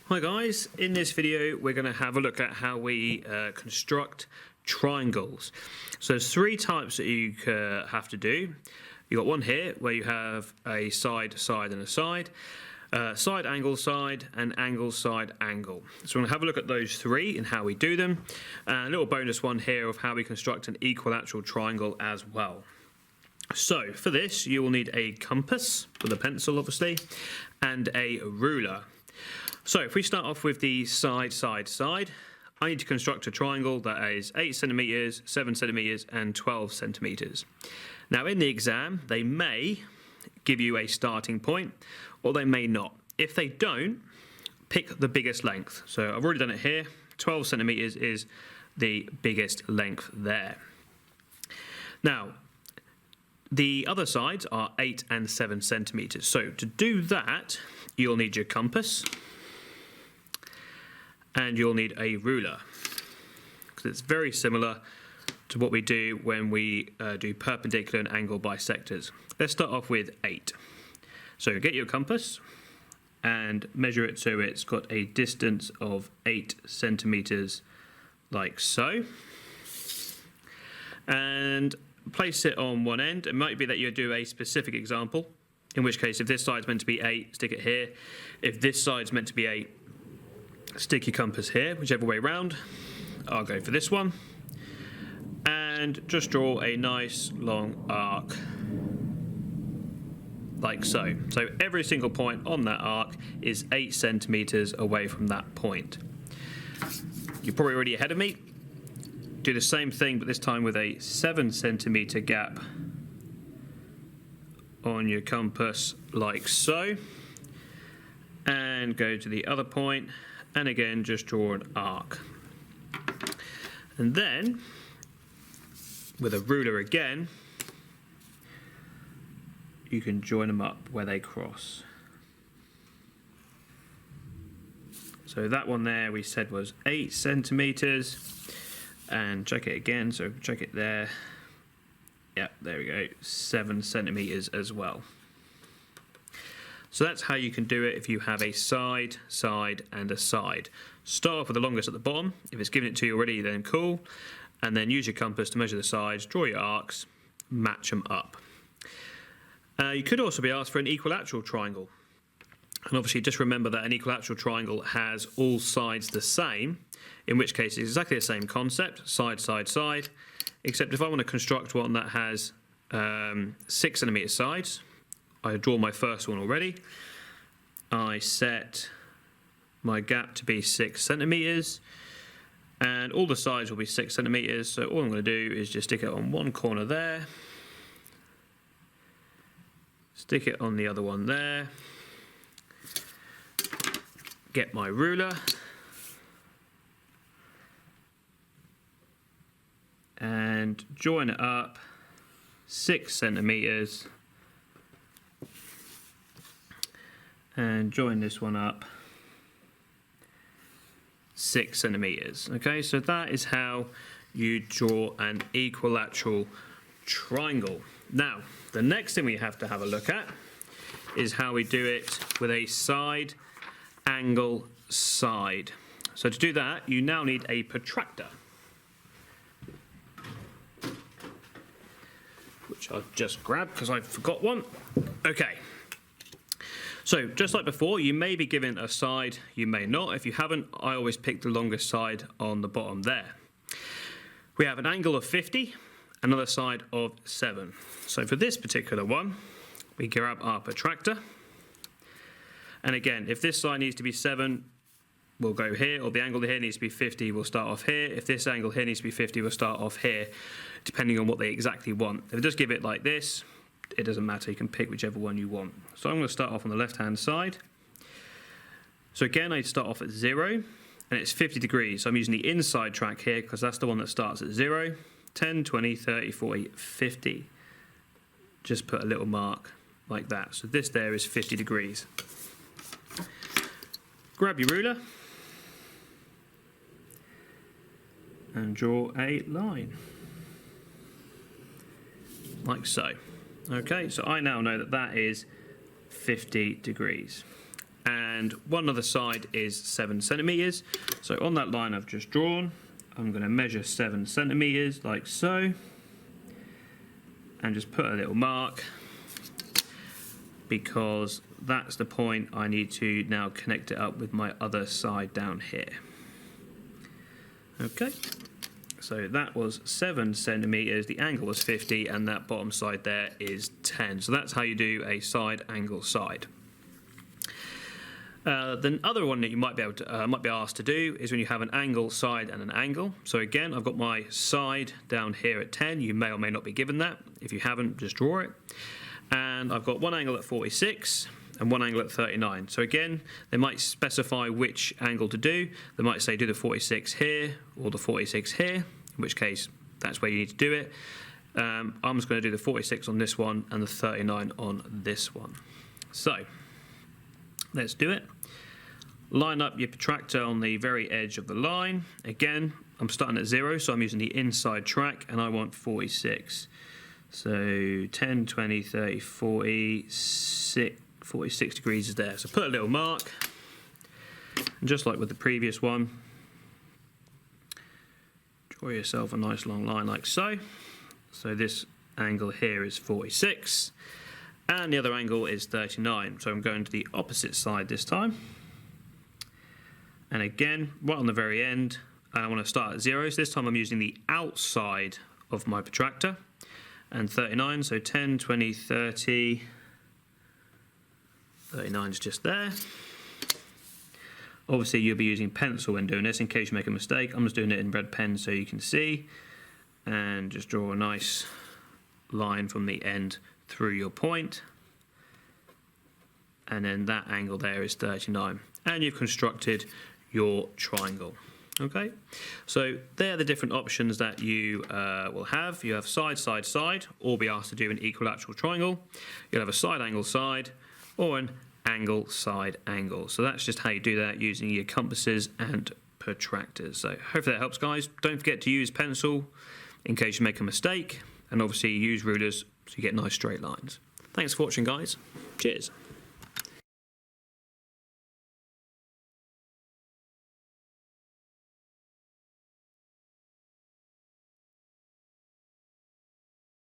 Hi guys, in this video we're going to have a look at how we construct triangles. So there's three types that you have to do. You've got one here where you have a side, side and a side, side, and angle, side, angle. So we're going to have a look at those three and how we do them. And a little bonus one here of how we construct an equilateral triangle as well. So for this you will need a compass with a pencil obviously and a ruler. So if we start off with the side, side, side, I need to construct a triangle that is 8 centimetres, 7 centimetres and 12 centimetres. Now in the exam they may give you a starting point or they may not. If they don't, pick the biggest length. So I've already done it here. 12 centimetres is the biggest length there. Now the other sides are 8 and 7 centimetres. So to do that you'll need your compass and you'll need a ruler, because it's very similar to what we do when we do perpendicular and angle bisectors. Let's start off with 8. So get your compass and measure it so it's got a distance of 8 centimetres like so, and place it on one end. It might be that you do a specific example, in which case if this side's meant to be 8, stick it here. If this side's meant to be 8, stick your compass here, whichever way round. I'll go for this one. And just draw a nice long arc, like so. So every single point on that arc is 8 centimetres away from that point. You're probably already ahead of me. Do the same thing, but this time with a 7 centimetre gap on your compass, like so. And go to the other point. And again, just draw an arc. And then, with a ruler again, you can join them up where they cross. So that one there we said was 8 centimetres. And check it again, so check it there. Yep, there we go, 7 centimetres as well. So that's how you can do it if you have a side, side and a side. Start off with the longest at the bottom. If it's given it to you already, then cool. And then use your compass to measure the sides, draw your arcs, match them up. You could also be asked for an equilateral triangle. And obviously just remember that an equilateral triangle has all sides the same, in which case it's exactly the same concept, side, side, side, except if I want to construct one that has 6 centimetre sides, I draw my first one already. I set my gap to be 6 centimetres, and all the sides will be 6 centimetres. So all I'm going to do is just stick it on one corner there, stick it on the other one there, get my ruler, and join it up 6 centimetres. And join this one up 6 centimetres. Okay, so that is how you draw an equilateral triangle. Now, the next thing we have to have a look at is how we do it with a side, angle, side. So to do that, you now need a protractor, which I'll just grab because I forgot one. Okay. So just like before, you may be given a side, you may not. If you haven't, I always pick the longest side on the bottom there. We have an angle of 50, another side of 7. So for this particular one, we grab our protractor. And again, if this side needs to be 7, we'll go here, or the angle here needs to be 50, we'll start off here. If this angle here needs to be 50, we'll start off here, depending on what they exactly want. If we just give it like this, it doesn't matter, you can pick whichever one you want. So I'm going to start off on the left hand side. So again, I start off at 0 and it's 50 degrees. So I'm using the inside track here because that's the one that starts at 0, 10, 20, 30, 40, 50. Just put a little mark like that. So this there is 50 degrees. Grab your ruler and draw a line like so. Okay, so I now know that that is 50 degrees. and one other side is 7 centimeters. So on that line I've just drawn, I'm going to measure 7 centimeters like so, and just put a little mark, because that's the point I need to now connect it up with my other side down here. Okay, so that was 7 centimeters, the angle was 50, and that bottom side there is 10. So that's how you do a side angle side. The other one that you might be asked to do is when you have an angle side and an angle. So again, I've got my side down here at 10. You may or may not be given that. If you haven't, just draw it. And I've got one angle at 46 and one angle at 39. So again, they might specify which angle to do. They might say do the 46 here or the 46 here, in which case that's where you need to do it. I'm just going to do the 46 on this one and the 39 on this one. So let's do it. Line up your protractor on the very edge of the line. Again, I'm starting at 0, so I'm using the inside track, and I want 46. So 10, 20, 30, 40, 46 degrees is there. So put a little mark, and just like with the previous one, draw yourself a nice long line like so. So this angle here is 46, and the other angle is 39. So I'm going to the opposite side this time. And again, right on the very end, I want to start at 0. So this time I'm using the outside of my protractor. And 39, so 10, 20, 30, 39 is just there. Obviously you'll be using pencil when doing this in case you make a mistake. I'm just doing it in red pen so you can see. And just draw a nice line from the end through your point. And then that angle there is 39. And you've constructed your triangle. Okay, so they're the different options that you will have. You have side, side, side, or be asked to do an equilateral triangle. You'll have a side angle side, or an angle side angle. So that's just how you do that using your compasses and protractors. So hopefully that helps, guys. Don't forget to use pencil in case you make a mistake, and obviously use rulers so you get nice straight lines. Thanks for watching, guys. Cheers.